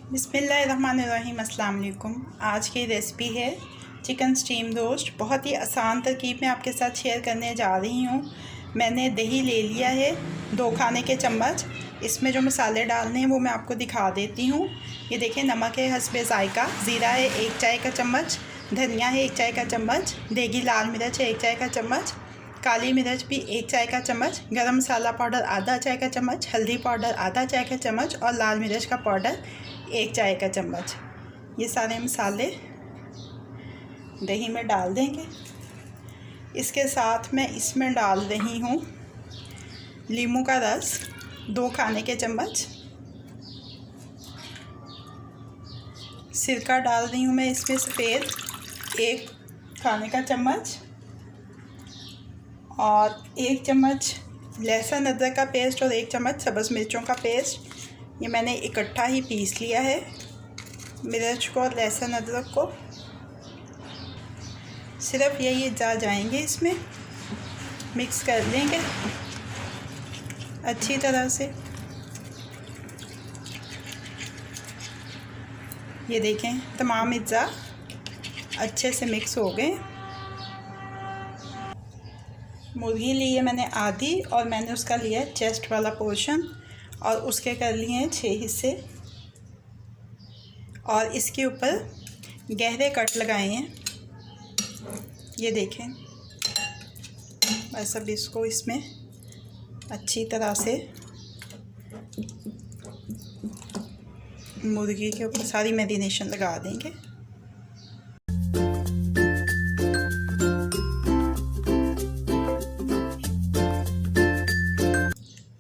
बिस्मिल्लाहिर्रहमानिर्रहीम। अस्सलाम वालेकुम। आज की रेसिपी है चिकन स्टीम रोस्ट। बहुत ही आसान तरकीब में आपके साथ शेयर करने जा रही हूँ। मैंने दही ले लिया है 2 खाने के चम्मच। इसमें जो मसाले डालने हैं वो मैं आपको दिखा देती हूँ। ये देखें, नमक है हस्बे ज़ायका, ज़ीरा है 1 चाय का चम्मच, धनिया है 1 चाय का चम्मच, देगी लाल मिर्च है 1 चाय का चम्मच, काली मिर्च भी 1 चाय का चम्मच, गरम मसाला पाउडर आधा चाय का चम्मच, हल्दी पाउडर आधा चाय का चम्मच और लाल मिर्च का पाउडर 1 चाय का चम्मच। ये सारे मसाले दही में डाल देंगे। इसके साथ मैं इसमें डाल रही हूँ नींबू का रस 2 खाने के चम्मच, सिरका डाल रही हूँ मैं इसमें सफ़ेद 1 खाने का चम्मच, और 1 चम्मच लहसुन अदरक का पेस्ट और 1 चम्मच सब्ज़ मिर्चों का पेस्ट। ये मैंने इकट्ठा ही पीस लिया है। मिर्च को और लहसुन अदरक को सिर्फ यही जा जाएंगे, इसमें मिक्स कर लेंगे अच्छी तरह से। ये देखें, तमाम अज्जा अच्छे से मिक्स हो गए। मुर्गी ली है मैंने आधी, और मैंने उसका लिया है चेस्ट वाला पोर्शन, और उसके कर लिए हैं 6 हिस्से, और इसके ऊपर गहरे कट लगाए हैं। ये देखें, बस अब इसको इसमें अच्छी तरह से मुर्गी के ऊपर सारी मैरिनेशन लगा देंगे।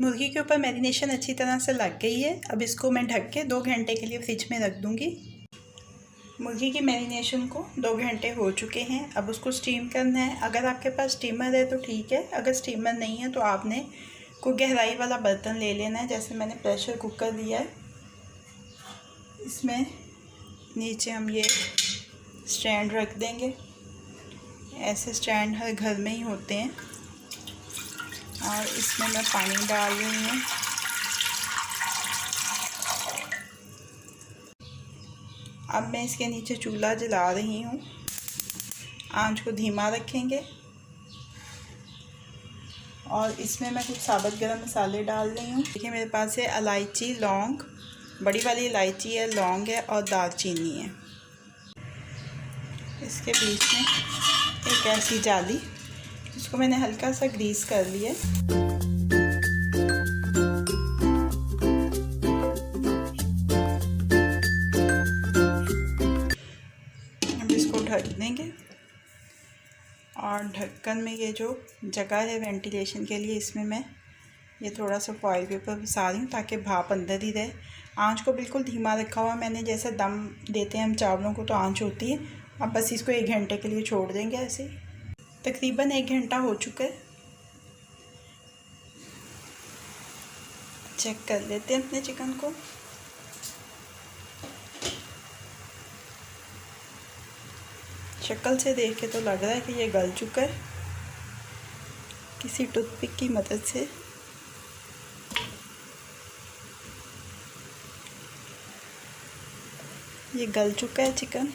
मुर्गी के ऊपर मैरिनेशन अच्छी तरह से लग गई है। अब इसको मैं ढक के 2 घंटे के लिए फ्रिज में रख दूँगी। मुर्गी की मैरिनेशन को 2 घंटे हो चुके हैं। अब उसको स्टीम करना है। अगर आपके पास स्टीमर है तो ठीक है, अगर स्टीमर नहीं है तो आपने कोई गहराई वाला बर्तन ले लेना है। जैसे मैंने प्रेशर कुकर लिया है, इसमें नीचे हम ये स्टैंड रख देंगे। ऐसे स्टैंड हर घर में ही होते हैं। और इसमें मैं पानी डाल रही हूँ। अब मैं इसके नीचे चूल्हा जला रही हूँ। आंच को धीमा रखेंगे, और इसमें मैं कुछ साबुत गरम मसाले डाल रही हूँ। देखिए, मेरे पास है इलायची, लौंग, बड़ी वाली इलायची है, लौंग है और दालचीनी है। इसके बीच में एक ऐसी जाली, इसको मैंने हल्का सा ग्रीस कर लिया। अब इसको ढक देंगे, और ढक्कन में ये जो जगह है वेंटिलेशन के लिए, इसमें मैं ये थोड़ा सा फॉइल पेपर फंसा रही हूँ ताकि भाप अंदर ही रहे। आंच को बिल्कुल धीमा रखा हुआ मैंने, जैसे दम देते हैं हम चावलों को तो आंच होती है। अब बस इसको 1 घंटे के लिए छोड़ देंगे ऐसे। तकरीबन 1 घंटा हो चुका है। चेक कर लेते हैं अपने चिकन को। शक्ल से देख के तो लग रहा है कि ये गल चुका है। किसी टूथपिक की मदद से ये गल चुका है चिकन।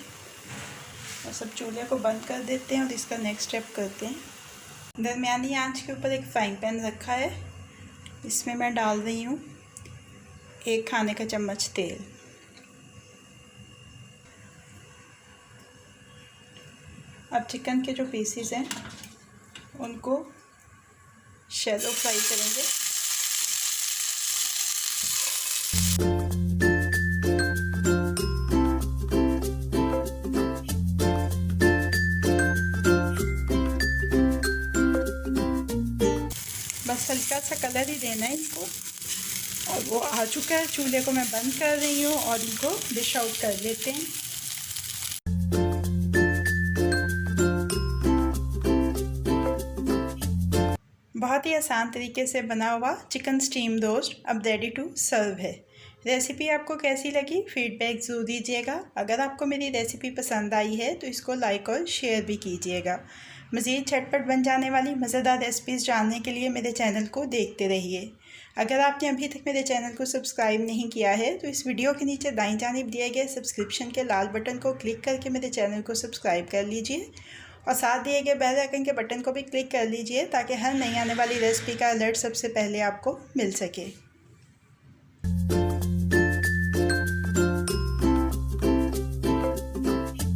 और सब चूल्हे को बंद कर देते हैं और इसका नेक्स्ट स्टेप करते हैं। दरमियानी आंच के ऊपर एक फ्राइंग पैन रखा है। इसमें मैं डाल रही हूँ 1 खाने का चम्मच तेल। अब चिकन के जो पीसीज हैं उनको शैलो फ्राई करेंगे। बस हल्का सा कलर ही देना है इनको, और वो आ चुका है। चूल्हे को मैं बंद कर रही हूँ और इनको डिश आउट कर लेते हैं। बहुत ही आसान तरीके से बना हुआ चिकन स्टीम रोस्ट अब रेडी टू सर्व है। रेसिपी आपको कैसी लगी फीडबैक ज़रूर दीजिएगा। अगर आपको मेरी रेसिपी पसंद आई है तो इसको लाइक और शेयर भी कीजिएगा। मज़ीद झटपट बन जाने वाली मज़ेदार रेसिपीज़ जानने के लिए मेरे चैनल को देखते रहिए। अगर आपने अभी तक मेरे चैनल को सब्सक्राइब नहीं किया है तो इस वीडियो के नीचे दाईं जानिब दिए गए सब्सक्रिप्शन के लाल बटन को क्लिक करके मेरे चैनल को सब्सक्राइब कर लीजिए और साथ दिए गए बेल आइकन के बटन को भी क्लिक कर लीजिए ताकि हर नई आने वाली रेसिपी का अलर्ट सबसे पहले आपको मिल सके।